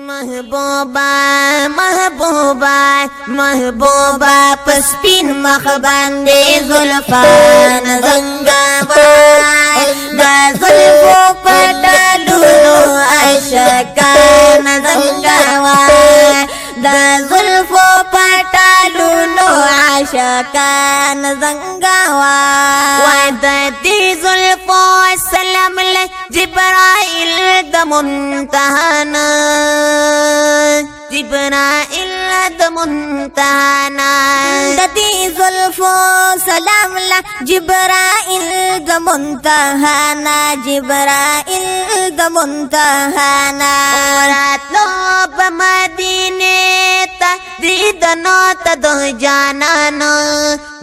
محبوبا محبوبا محبوبا پسپین مخ باندې زلفان زنګوای دا زلفو پټالو عاشقان زنګوای دا زلفو پټالو عاشقان زنګوای وای د دې زلفو سلام له جبرائیل د منتهانا جبرائیل د منتهانا د دې زلفو سلام له جبرائیل د منتهانا جبرائیل د منتهانا راتلو په مدینه ته دیدنو ته د جانانو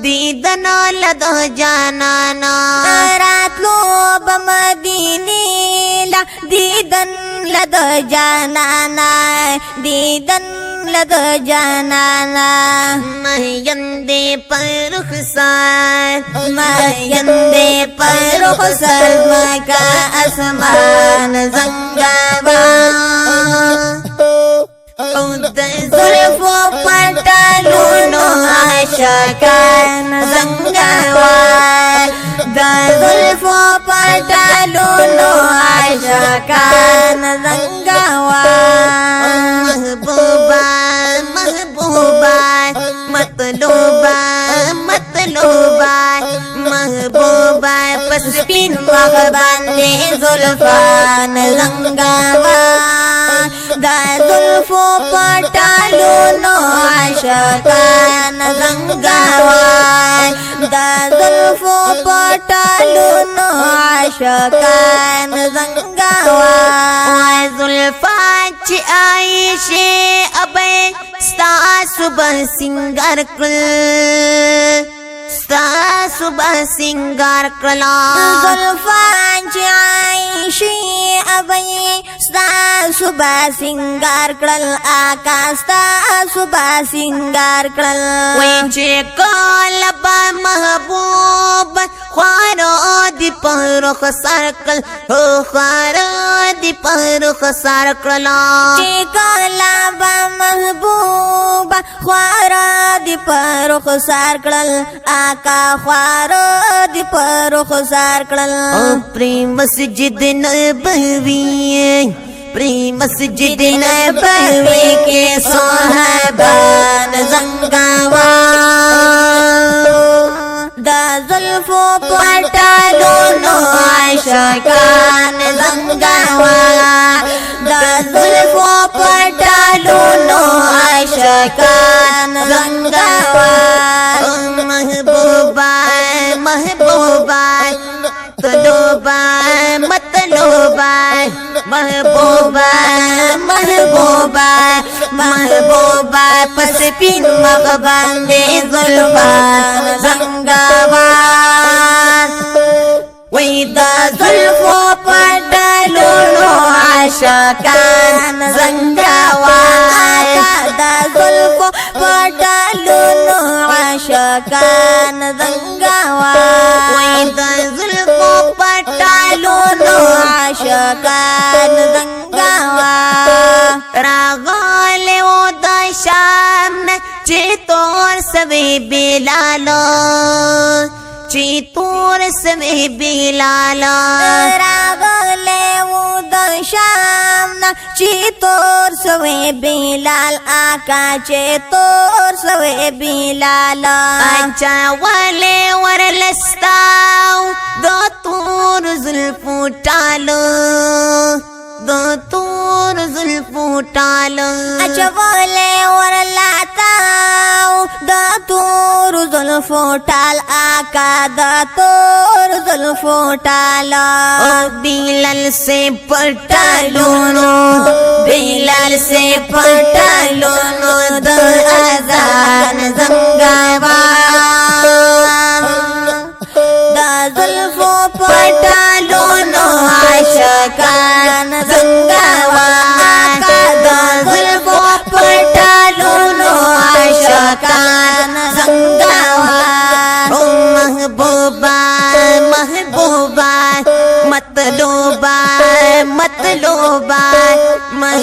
دیدنو له د جانانو راتلو په مدینه لا دیدن له د جانانا دیدن لد جانانا مہیندے پر رخسار مہیندے پر رخسار مکا اسمان زنگابا او د زلفو پټالونو عاشقان زنګوا د زلفو پټالونو عاشقان زنګوا محبوبا محبوبا مطلوبا مطلوبا محبوبا پسپین مخ باندې زلفان زنګوا دا زلفو پټالونو عاشقان زنګوای دا زلفو پټالونو عاشقان زنګوای زلفان چې عایشه ابې ستا صبح سنگار کړ ستا صبح سنگار کړ زلفان چې عایشه ابې ستا صبح سنگار کړل آقا ستا صبح سنگار کړل وای چې کله با محبوب خوارو دی پرخ سر کړل هو خوارو دی پرخ سر کړل چې کله با محبوب خوارو دی پرخ سر کړل آقا خوارو دی پرخ سر کړل او پری مسجد نبوی پری مسجد نبوی کے صحابان زنگوا دا زلفو پټالونو عاشقان زنگوا دا زلفو پټالونو عاشقان زنگوا محبوبا محبوبا مطلوبا مطلوبا محبوبا محبوبا محبوبا پسپین مخ باندې زلفان زنګوان وای دا زلفو پټالونو عاشقان زنګوان دا زلفو پټالونو عاشقان زنګوان وای دا زلفو پټالونو عاشقان زنګوان راغله و د شام نه چې تور سوي بلالو چې تور سوي بلالو راغله و د شام نه چې تور سوي بلال آقا چې تور سوي بلال اچا ولې ورلستاو د تور زلفو ټالو د تور زلفو ټالو اچا ولې ورلاتاو د تور زلفو ټال آقا د تور زلفو ټال او بلال سے پټالونو بلال سے پټالونو د اذان زنګوان د زلفو پټالونو عاشقان زنګوان د زلفو پټالونو عاشقان زنګوان محبوبا محبوبا مطلوبا مطلوبا